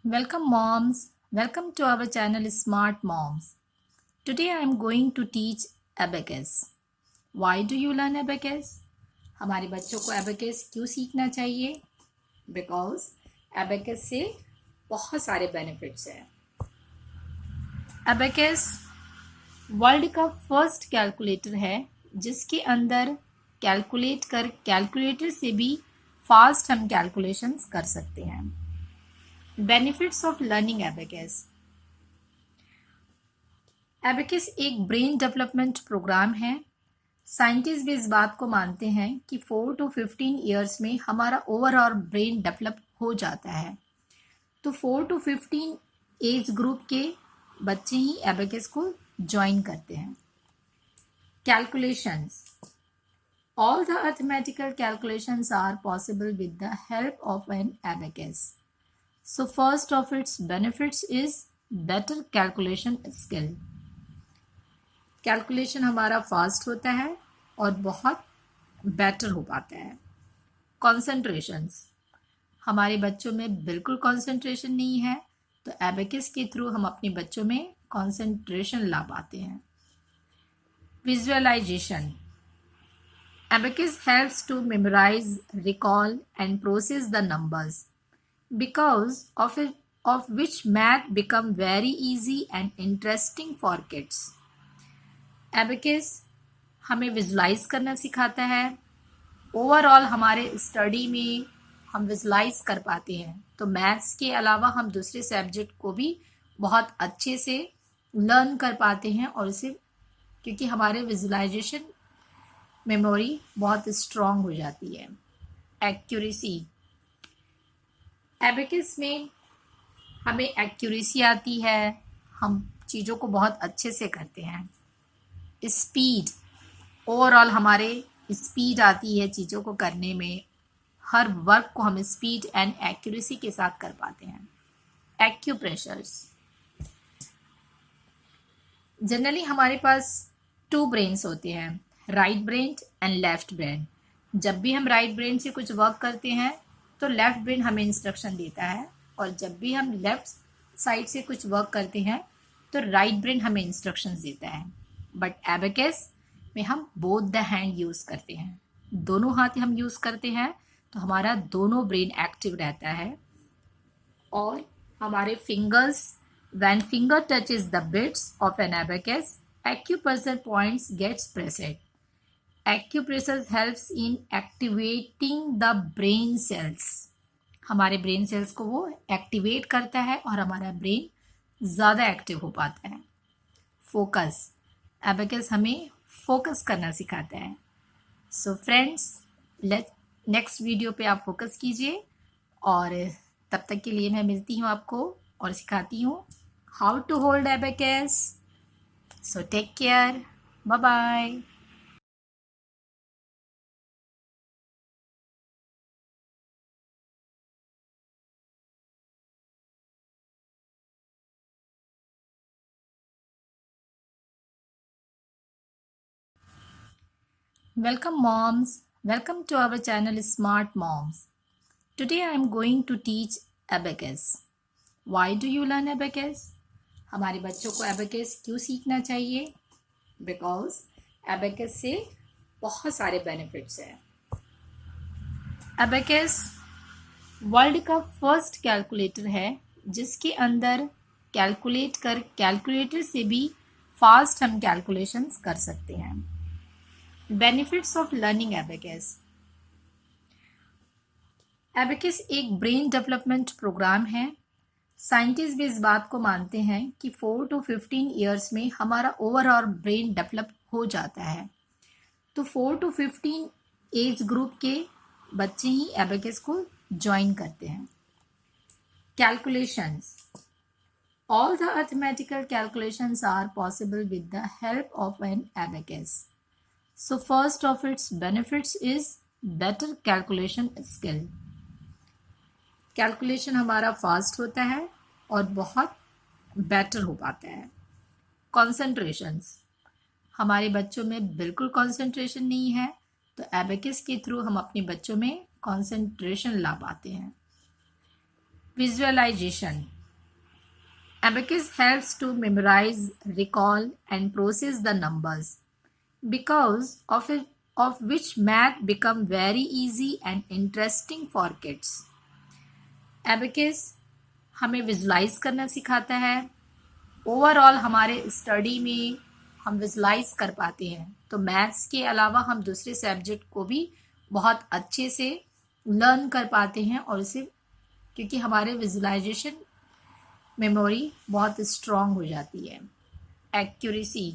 Welcome moms, welcome to our channel Smart Moms. Today I am going to teach abacus. Why do you learn abacus? हमारे बच्चों को abacus क्यों सीखना चाहिए? Because abacus से बहुत सारे benefits हैं. Abacus वर्ल्ड का फर्स्ट कैलकुलेटर है जिसके अंदर कैलकुलेट कर कैलकुलेटर से भी फास्ट हम कैलकुलेशंस कर सकते हैं. Benefits of learning abacus. Abacus एक ब्रेन डेवलपमेंट प्रोग्राम है. साइंटिस्ट भी इस बात को मानते हैं कि 4 to 15 ईयर्स में हमारा ओवरऑल ब्रेन डेवलप हो जाता है. तो 4 to 15 एज ग्रुप के बच्चे ही एबेकस को ज्वाइन करते हैं. Calculations. All the arithmetical calculations are possible with the help of an abacus. So first of its benefits is better calculation skill. Calculation हमारा फास्ट होता है और बहुत बेटर हो पाता है. कॉन्सेंट्रेशंस. हमारे बच्चों में बिल्कुल कॉन्सेंट्रेशन नहीं है तो एबेकस के थ्रू हम अपने बच्चों में कॉन्सेंट्रेशन ला पाते हैं. Visualisation. Abacus helps to memorize, recall and process the numbers. Because of which math become very easy and interesting for kids. Abacus हमें विजुलाइज करना सिखाता है. ओवरऑल हमारे स्टडी में हम विजुलाइज कर पाते हैं तो मैथ्स के अलावा हम दूसरे सब्जेक्ट को भी बहुत अच्छे से लर्न कर पाते हैं और इसे क्योंकि हमारे विजुलाइजेशन मेमोरी बहुत स्ट्रॉन्ग हो जाती है. एक्यूरेसी. एबेकस में हमें एक्यूरेसी आती है. हम चीज़ों को बहुत अच्छे से करते हैं. स्पीड. ओवरऑल हमारे स्पीड आती है चीज़ों को करने में. हर वर्क को हम स्पीड एंड एक्यूरेसी के साथ कर पाते हैं. एक्यूप्रेशर्स. जनरली हमारे पास 2 ब्रेन्स होते हैं, right brain and left brain. जब भी हम राइट ब्रेन से कुछ वर्क करते हैं तो लेफ्ट ब्रेन हमें इंस्ट्रक्शन देता है और जब भी हम लेफ्ट साइड से कुछ वर्क करते हैं तो राइट ब्रेन हमें इंस्ट्रक्शंस देता है. बट एबेकस में हम बोथ द हैंड यूज़ करते हैं. दोनों हाथ हम यूज़ करते हैं तो हमारा दोनों ब्रेन एक्टिव रहता है और हमारे fingers when finger touches the bits of an abacus acupressure points gets pressed. Acupressure helps in activating the brain cells. हमारे ब्रेन सेल्स को वो एक्टिवेट करता है और हमारा ब्रेन ज़्यादा एक्टिव हो पाता है. फोकस. एबेकस हमें फोकस करना सिखाता है. सो फ्रेंड्स, नेक्स्ट वीडियो पे आप फोकस कीजिए और तब तक के लिए मैं मिलती हूँ आपको और सिखाती हूँ how to hold abacus. So take care. Bye-bye. Welcome moms. Welcome to our channel Smart Moms. Today I am going to teach abacus. Why do you learn abacus? हमारे बच्चों को एबेकस क्यों सीखना चाहिए? बिकॉज एबेकस से बहुत सारे benefits हैं. एबेकस वर्ल्ड का फर्स्ट कैलकुलेटर है जिसके अंदर कैलकुलेट कर कैलकुलेटर से भी फास्ट हम कैलकुलेशंस कर सकते हैं. Benefits of learning abacus. Abacus एक ब्रेन डेवलपमेंट प्रोग्राम है. साइंटिस्ट भी इस बात को मानते हैं कि 4 to 15 ईयर्स में हमारा ओवरऑल ब्रेन डेवलप हो जाता है. तो 4 to 15 एज ग्रुप के बच्चे ही एबेकस को ज्वाइन करते हैं. Calculations. All the arithmetical calculations are possible with the help of an abacus. So first of its benefits is better calculation skill. Calculation हमारा फास्ट होता है और बहुत बेटर हो पाता है. कॉन्सेंट्रेशंस. हमारे बच्चों में बिल्कुल कॉन्सेंट्रेशन नहीं है तो एबेकस के थ्रू हम अपने बच्चों में कॉन्सेंट्रेशन ला पाते हैं. Visualisation. Abacus helps to memorize, recall, and process the numbers, because of which math become very easy and interesting for kids. Abacus हमें विजुलाइज करना सिखाता है. ओवरऑल हमारे स्टडी में हम विजुलाइज कर पाते हैं, तो मैथ्स के अलावा हम दूसरे सब्जेक्ट को भी बहुत अच्छे से लर्न कर पाते हैं, और इसे क्योंकि हमारे विजुलाइजेशन मेमोरी बहुत स्ट्रांग हो जाती है. एक्यूरेसी,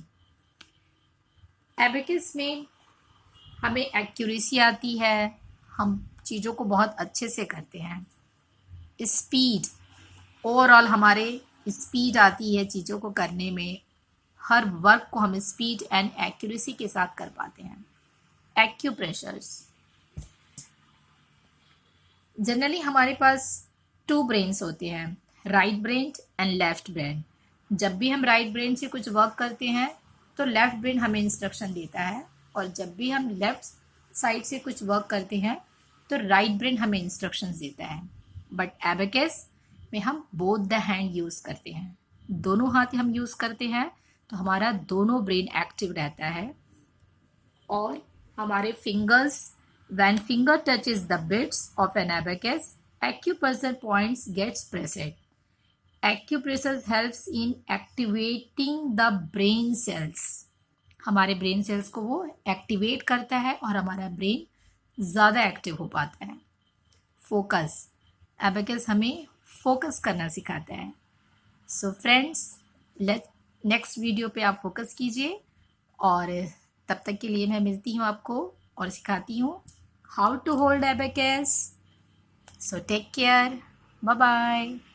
एबेकस में हमें एक्यूरेसी आती है, हम चीज़ों को बहुत अच्छे से करते हैं. स्पीड, ओवरऑल हमारे स्पीड आती है चीज़ों को करने में, हर वर्क को हम स्पीड एंड एक्यूरेसी के साथ कर पाते हैं. एक्यूप्रेशर्स, जनरली हमारे पास 2 ब्रेन्स होते हैं, right brain and left brain. जब भी हम राइट ब्रेन से कुछ वर्क करते हैं तो लेफ्ट ब्रेन हमें इंस्ट्रक्शन देता है, और जब भी हम लेफ्ट साइड से कुछ वर्क करते हैं तो राइट ब्रेन हमें इंस्ट्रक्शंस देता है. बट एबेकस में हम बोथ द हैंड यूज़ करते हैं, दोनों हाथ हम यूज़ करते हैं, तो हमारा दोनों ब्रेन एक्टिव रहता है. और हमारे fingers, when finger touches the bits of an abacus, acupressure points gets pressed. Acupressure helps in activating the brain cells. हमारे ब्रेन सेल्स को वो एक्टिवेट करता है और हमारा ब्रेन ज़्यादा एक्टिव हो पाता है. फोकस, एबेकस हमें फोकस करना सिखाता है. सो फ्रेंड्स, नेक्स्ट वीडियो पे आप फोकस कीजिए, और तब तक के लिए मैं मिलती हूँ आपको और सिखाती हूँ how to hold abacus. So take care. Bye bye.